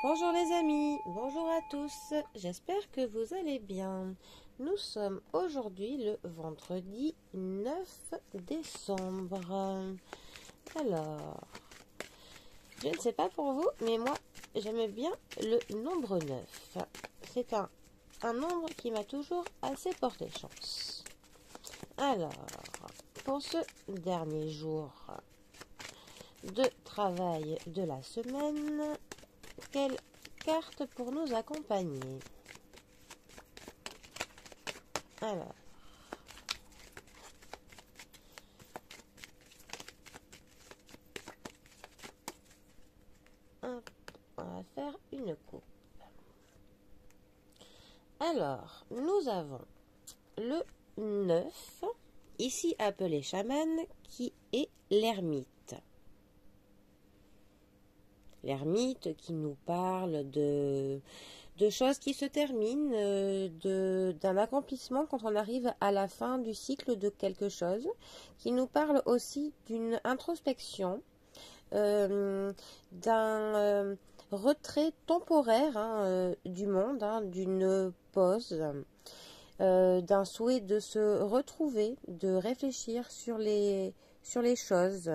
Bonjour les amis, bonjour à tous, j'espère que vous allez bien. Nous sommes aujourd'hui le vendredi 9 décembre. Alors, je ne sais pas pour vous, mais moi j'aime bien le nombre 9. C'est un nombre qui m'a toujours assez porté chance. Alors, pour ce dernier jour de travail de la semaine, quelle carte pour nous accompagner? Alors, on va faire une coupe. Alors, nous avons le 9, ici appelé chaman, qui est l'ermite. L'ermite qui nous parle de choses qui se terminent, d'un accomplissement quand on arrive à la fin du cycle de quelque chose, qui nous parle aussi d'une introspection, d'un retrait temporaire du monde, d'une pause, d'un souhait de se retrouver, de réfléchir sur les choses.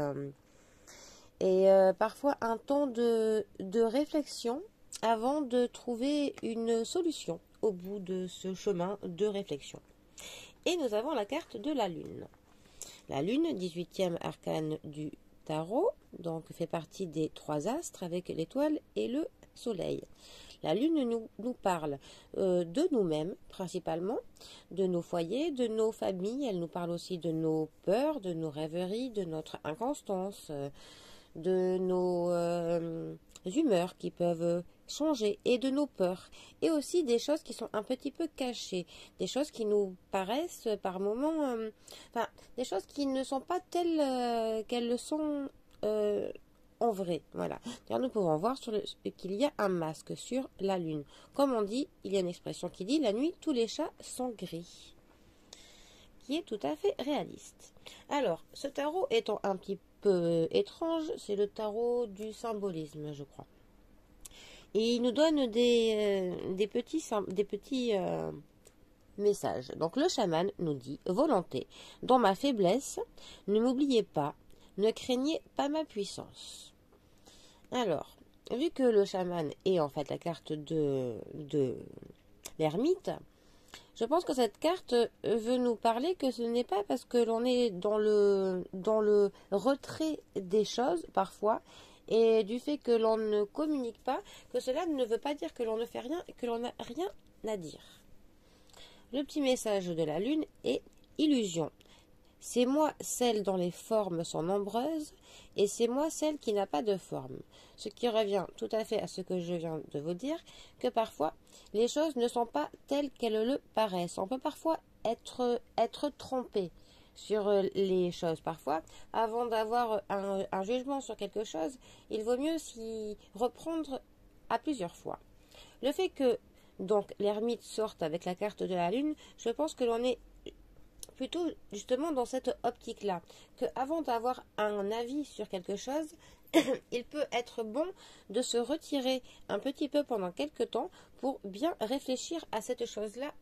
Et parfois un temps de réflexion avant de trouver une solution au bout de ce chemin de réflexion. Et nous avons la carte de la Lune. La Lune, 18e arcane du tarot, donc fait partie des 3 astres avec l'étoile et le soleil. La Lune nous parle de nous-mêmes principalement, de nos foyers, de nos familles. Elle nous parle aussi de nos peurs, de nos rêveries, de notre inconstance, de nos humeurs qui peuvent changer et de nos peurs, et aussi des choses qui sont un petit peu cachées, des choses qui nous paraissent par moments, des choses qui ne sont pas telles qu'elles le sont en vrai. Voilà. D'ailleurs, nous pouvons voir qu'il y a un masque sur la Lune. Comme on dit, il y a une expression qui dit « la nuit, tous les chats sont gris », qui est tout à fait réaliste. Alors, ce tarot étant un petit peu étrange, c'est le tarot du symbolisme, je crois. Et il nous donne des petits messages. Donc le chaman nous dit « Volonté, dans ma faiblesse, ne m'oubliez pas, ne craignez pas ma puissance. » Alors, vu que le chaman est en fait la carte de l'ermite, je pense que cette carte veut nous parler que ce n'est pas parce que l'on est dans le retrait des choses parfois et du fait que l'on ne communique pas, que cela ne veut pas dire que l'on ne fait rien et que l'on n'a rien à dire. Le petit message de la Lune est illusion. C'est moi celle dont les formes sont nombreuses et c'est moi celle qui n'a pas de forme. Ce qui revient tout à fait à ce que je viens de vous dire, que parfois les choses ne sont pas telles qu'elles le paraissent. On peut parfois être trompé sur les choses. Parfois, avant d'avoir un jugement sur quelque chose, il vaut mieux s'y reprendre à plusieurs fois. Le fait que donc l'ermite sorte avec la carte de la Lune, je pense que l'on est plutôt justement dans cette optique-là, que avant d'avoir un avis sur quelque chose, il peut être bon de se retirer un petit peu pendant quelques temps pour bien réfléchir à cette chose-là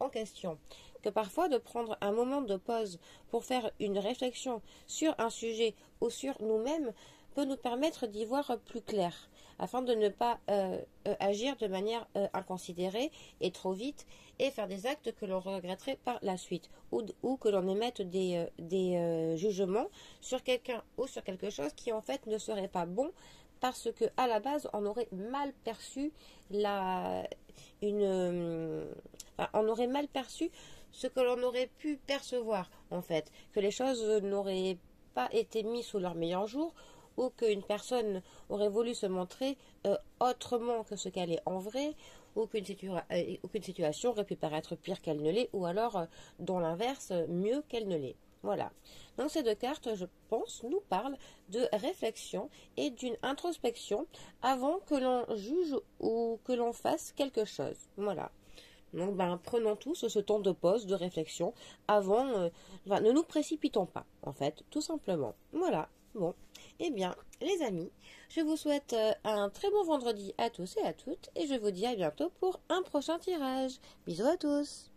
en question. Que parfois de prendre un moment de pause pour faire une réflexion sur un sujet ou sur nous-mêmes peut nous permettre d'y voir plus clair, afin de ne pas agir de manière inconsidérée et trop vite et faire des actes que l'on regretterait par la suite, ou que l'on émette des jugements sur quelqu'un ou sur quelque chose qui en fait ne serait pas bon parce que à la base on aurait mal perçu on aurait mal perçu ce que l'on aurait pu percevoir en fait, que les choses n'auraient pas été mises sous leur meilleur jour, ou qu'une personne aurait voulu se montrer autrement que ce qu'elle est en vrai, ou qu'une situation aurait pu paraître pire qu'elle ne l'est, ou alors, dans l'inverse, mieux qu'elle ne l'est. Voilà. Donc ces 2 cartes, je pense, nous parlent de réflexion et d'une introspection avant que l'on juge ou que l'on fasse quelque chose. Voilà. Donc, prenons tous ce temps de pause, de réflexion, avant... ne nous précipitons pas, en fait, tout simplement. Voilà. Bon. Eh bien, les amis, je vous souhaite un très bon vendredi à tous et à toutes et je vous dis à bientôt pour un prochain tirage. Bisous à tous!